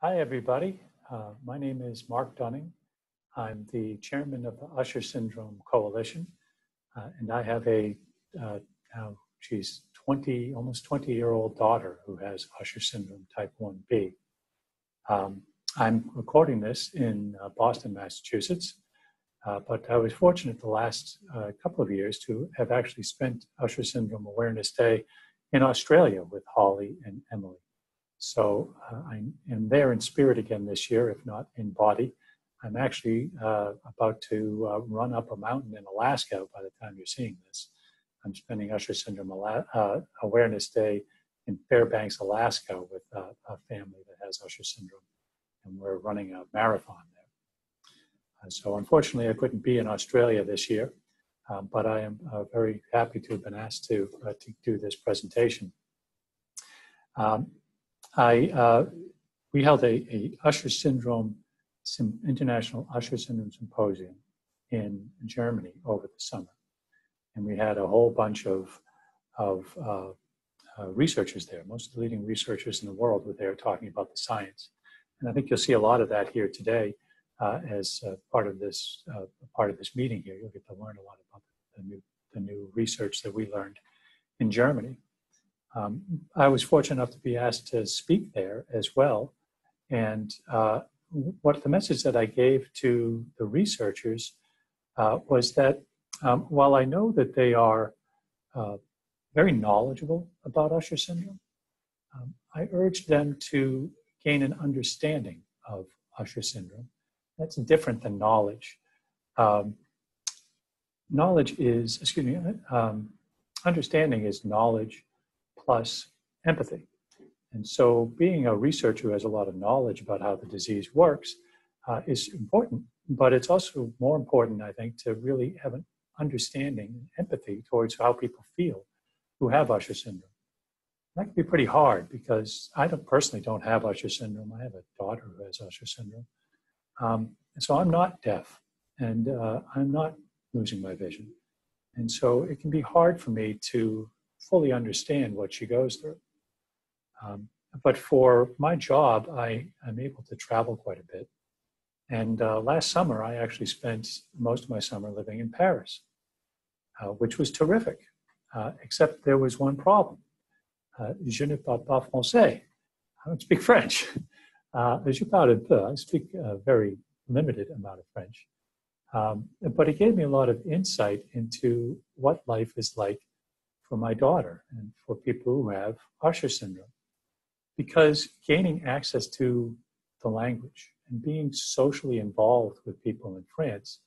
Hi, everybody. My name is Mark Dunning. I'm the chairman of the Usher Syndrome Coalition, and I have now she's 20, almost 20-year-old daughter who has Usher Syndrome Type 1B. I'm recording this in Boston, Massachusetts, but I was fortunate the last couple of years to have actually spent Usher Syndrome Awareness Day in Australia with Holly and Emily. So I am there in spirit again this year, if not in body. I'm actually about to run up a mountain in Alaska by the time you're seeing this. I'm spending Usher Syndrome Awareness Day in Fairbanks, Alaska with a family that has Usher Syndrome, and we're running a marathon there. So unfortunately, I couldn't be in Australia this year, but I am very happy to have been asked to do this presentation. We held a Usher Syndrome International Usher Syndrome Symposium in Germany over the summer, and we had a whole bunch of researchers there. Most of the leading researchers in the world were there talking about the science, and I think you'll see a lot of that here today as part of this meeting here. You'll get to learn a lot about the new research that we learned in Germany. I was fortunate enough to be asked to speak there as well. And what the message that I gave to the researchers was that while I know that they are very knowledgeable about Usher syndrome, I urged them to gain an understanding of Usher syndrome. That's different than knowledge. Understanding is knowledge plus empathy. And so being a researcher who has a lot of knowledge about how the disease works is important, but it's also more important, I think, to really have an understanding and empathy towards how people feel who have Usher syndrome. That can be pretty hard because I personally don't have Usher syndrome. I have a daughter who has Usher syndrome. So I'm not deaf, and I'm not losing my vision. And so it can be hard for me to fully understand what she goes through. But for my job, I'm able to travel quite a bit. And last summer, I actually spent most of my summer living in Paris, which was terrific, except there was one problem. Je ne parle pas français. I don't speak French. Je parle un peu. I speak a very limited amount of French. But it gave me a lot of insight into what life is like for my daughter and for people who have Usher syndrome, because gaining access to the language and being socially involved with people in France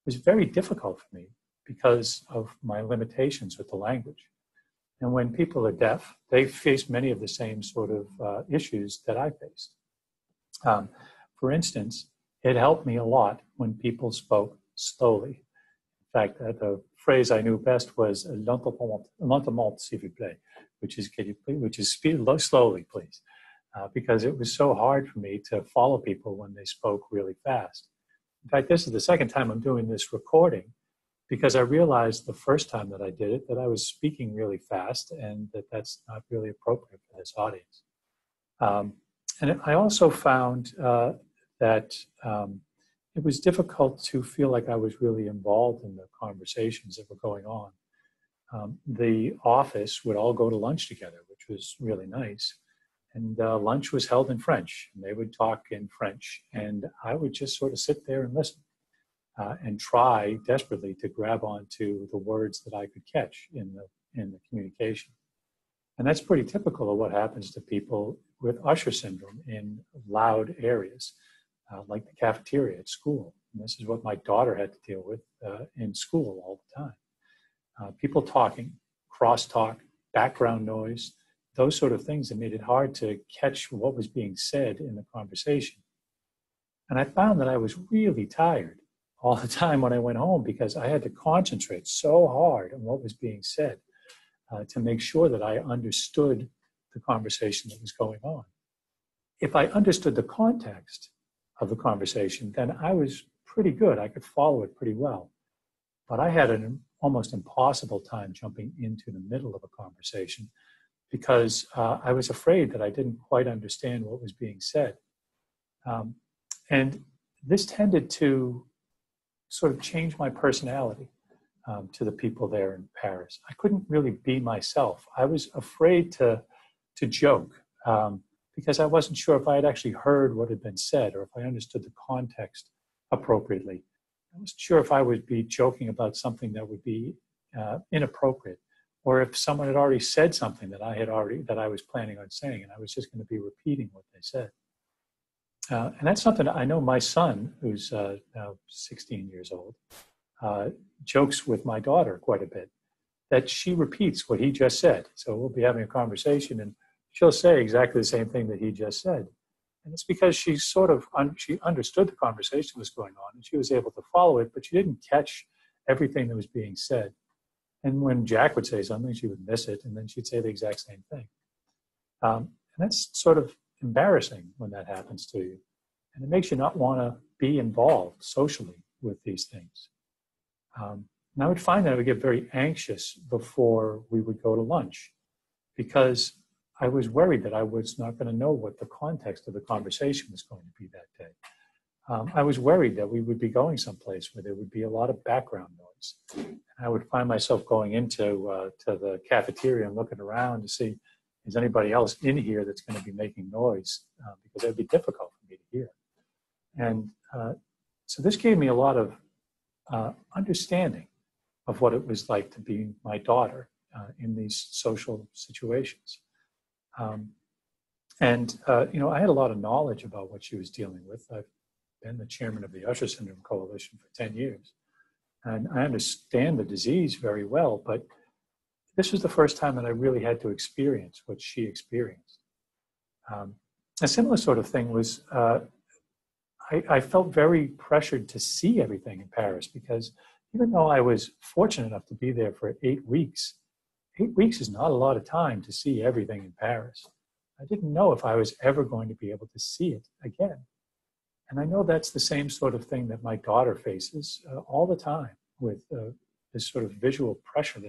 was very difficult for me because of my limitations with the language. And when people are deaf, they face many of the same sort of issues that I faced. For instance, it helped me a lot when people spoke slowly. In fact, the phrase I knew best was lentement, s'il vous plaît, which is speak slowly, please, because it was so hard for me to follow people when they spoke really fast. In fact, this is the second time I'm doing this recording because I realized the first time that I did it that I was speaking really fast and that's not really appropriate for this audience. And I also found that it was difficult to feel like I was really involved in the conversations that were going on. The office would all go to lunch together, which was really nice. And lunch was held in French, and they would talk in French. And I would just sort of sit there and listen and try desperately to grab onto the words that I could catch in the communication. And that's pretty typical of what happens to people with Usher syndrome in loud areas. Like the cafeteria at school. And this is what my daughter had to deal with in school all the time. People talking, crosstalk, background noise, those sort of things that made it hard to catch what was being said in the conversation. And I found that I was really tired all the time when I went home because I had to concentrate so hard on what was being said to make sure that I understood the conversation that was going on. If I understood the context of the conversation, then I was pretty good. I could follow it pretty well. But I had an almost impossible time jumping into the middle of a conversation because I was afraid that I didn't quite understand what was being said. Um, and this tended to sort of change my personality to the people there in Paris. I couldn't really be myself. I was afraid to joke because I wasn't sure if I had actually heard what had been said or if I understood the context appropriately. I wasn't sure if I would be joking about something that would be inappropriate, or if someone had already said something that I was planning on saying, and I was just going to be repeating what they said. And that's something I know my son, who's now 16 years old, jokes with my daughter quite a bit, that she repeats what he just said. So we'll be having a conversation and she'll say exactly the same thing that he just said. And it's because she she understood the conversation was going on and she was able to follow it, but she didn't catch everything that was being said. And when Jack would say something, she would miss it, and then she'd say the exact same thing. And that's sort of embarrassing when that happens to you. And it makes you not want to be involved socially with these things. And I would find that I would get very anxious before we would go to lunch because I was worried that I was not going to know what the context of the conversation was going to be that day. I was worried that we would be going someplace where there would be a lot of background noise. And I would find myself going into to the cafeteria and looking around to see, is anybody else in here that's going to be making noise? Because it would be difficult for me to hear. And so this gave me a lot of understanding of what it was like to be my daughter in these social situations. I had a lot of knowledge about what she was dealing with. I've been the chairman of the Usher Syndrome Coalition for 10 years. And I understand the disease very well, but this was the first time that I really had to experience what she experienced. A similar sort of thing was I felt very pressured to see everything in Paris because even though I was fortunate enough to be there for 8 weeks, 8 weeks is not a lot of time to see everything in Paris. I didn't know if I was ever going to be able to see it again. And I know that's the same sort of thing that my daughter faces all the time with this sort of visual pressure,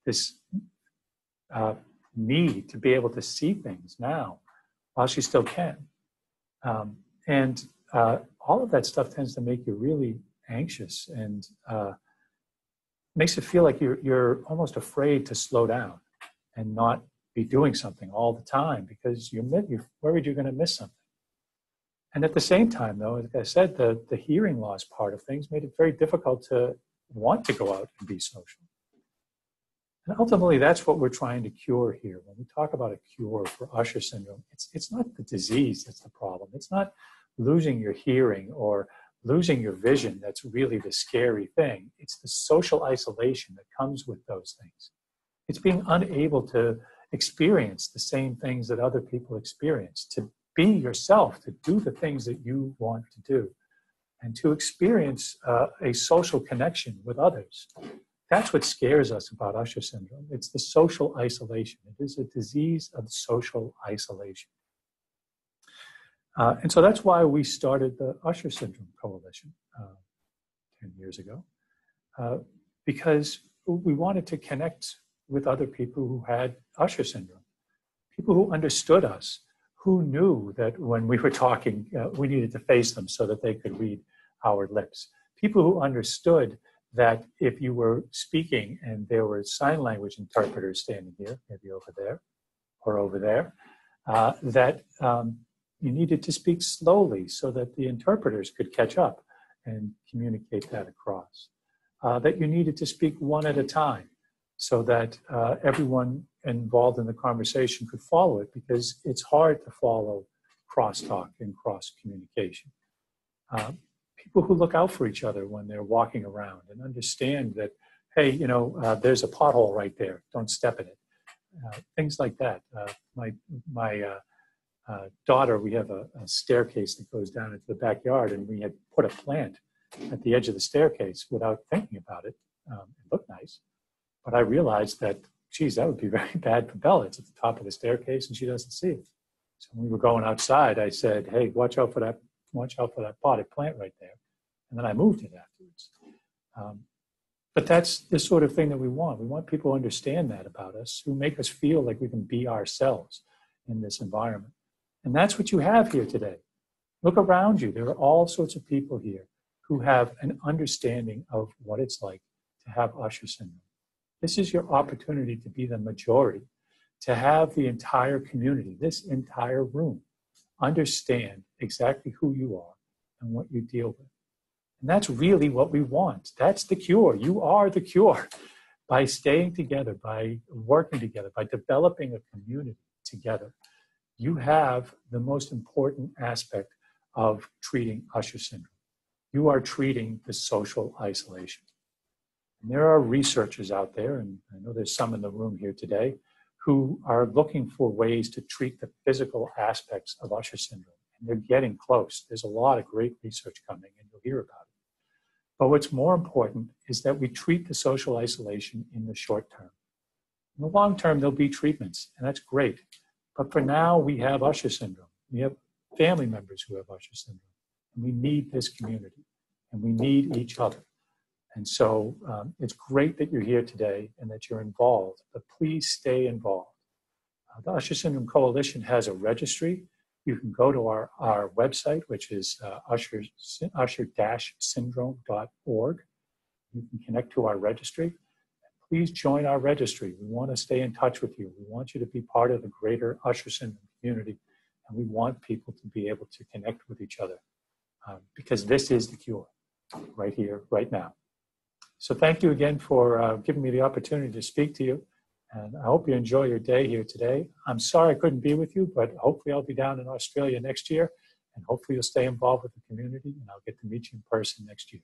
this need to be able to see things now while she still can. All of that stuff tends to make you really anxious and makes it feel like you're almost afraid to slow down and not be doing something all the time because you're worried you're going to miss something. And at the same time, though, like I said, the hearing loss part of things made it very difficult to want to go out and be social. And ultimately, that's what we're trying to cure here. When we talk about a cure for Usher syndrome, it's not the disease that's the problem. It's not losing your hearing or losing your vision that's really the scary thing. It's the social isolation that comes with those things. It's being unable to experience the same things that other people experience, to be yourself, to do the things that you want to do, and to experience a social connection with others. That's what scares us about Usher syndrome. It's the social isolation. It is a disease of social isolation. And so that's why we started the Usher Syndrome Coalition 10 years ago, because we wanted to connect with other people who had Usher syndrome, people who understood us, who knew that when we were talking, we needed to face them so that they could read our lips. People who understood that if you were speaking and there were sign language interpreters standing here, maybe over there or over there, that you needed to speak slowly so that the interpreters could catch up and communicate that across. That you needed to speak one at a time so that everyone involved in the conversation could follow it, because it's hard to follow crosstalk and cross communication. People who look out for each other when they're walking around and understand that, hey, there's a pothole right there, don't step in it. Things like that. My daughter, we have a staircase that goes down into the backyard, and we had put a plant at the edge of the staircase without thinking about it. It looked nice, but I realized that, geez, that would be very bad for Bella. It's at the top of the staircase and she doesn't see it. So when we were going outside, I said, hey, watch out for that potted plant right there. And then I moved it afterwards. But that's the sort of thing that we want. We want people to understand that about us, who make us feel like we can be ourselves in this environment. And that's what you have here today. Look around you. There are all sorts of people here who have an understanding of what it's like to have Usher syndrome. This is your opportunity to be the majority, to have the entire community, this entire room, understand exactly who you are and what you deal with. And that's really what we want. That's the cure. You are the cure. By staying together, by working together, by developing a community together, you have the most important aspect of treating Usher syndrome. You are treating the social isolation. And there are researchers out there, and I know there's some in the room here today, who are looking for ways to treat the physical aspects of Usher syndrome. And they're getting close. There's a lot of great research coming, and you'll hear about it. But what's more important is that we treat the social isolation in the short term. In the long term, there'll be treatments, and that's great. But for now, we have Usher syndrome. We have family members who have Usher syndrome. And we need this community, and we need each other. And so it's great that you're here today and that you're involved, but please stay involved. The Usher Syndrome Coalition has a registry. You can go to our website, which is usher-syndrome.org. You can connect to our registry. Please join our registry. We want to stay in touch with you. We want you to be part of the greater Usher Syndrome community, and we want people to be able to connect with each other because this is the cure right here, right now. So thank you again for giving me the opportunity to speak to you. And I hope you enjoy your day here today. I'm sorry I couldn't be with you, but hopefully I'll be down in Australia next year. And hopefully you'll stay involved with the community and I'll get to meet you in person next year.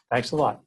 Thanks a lot.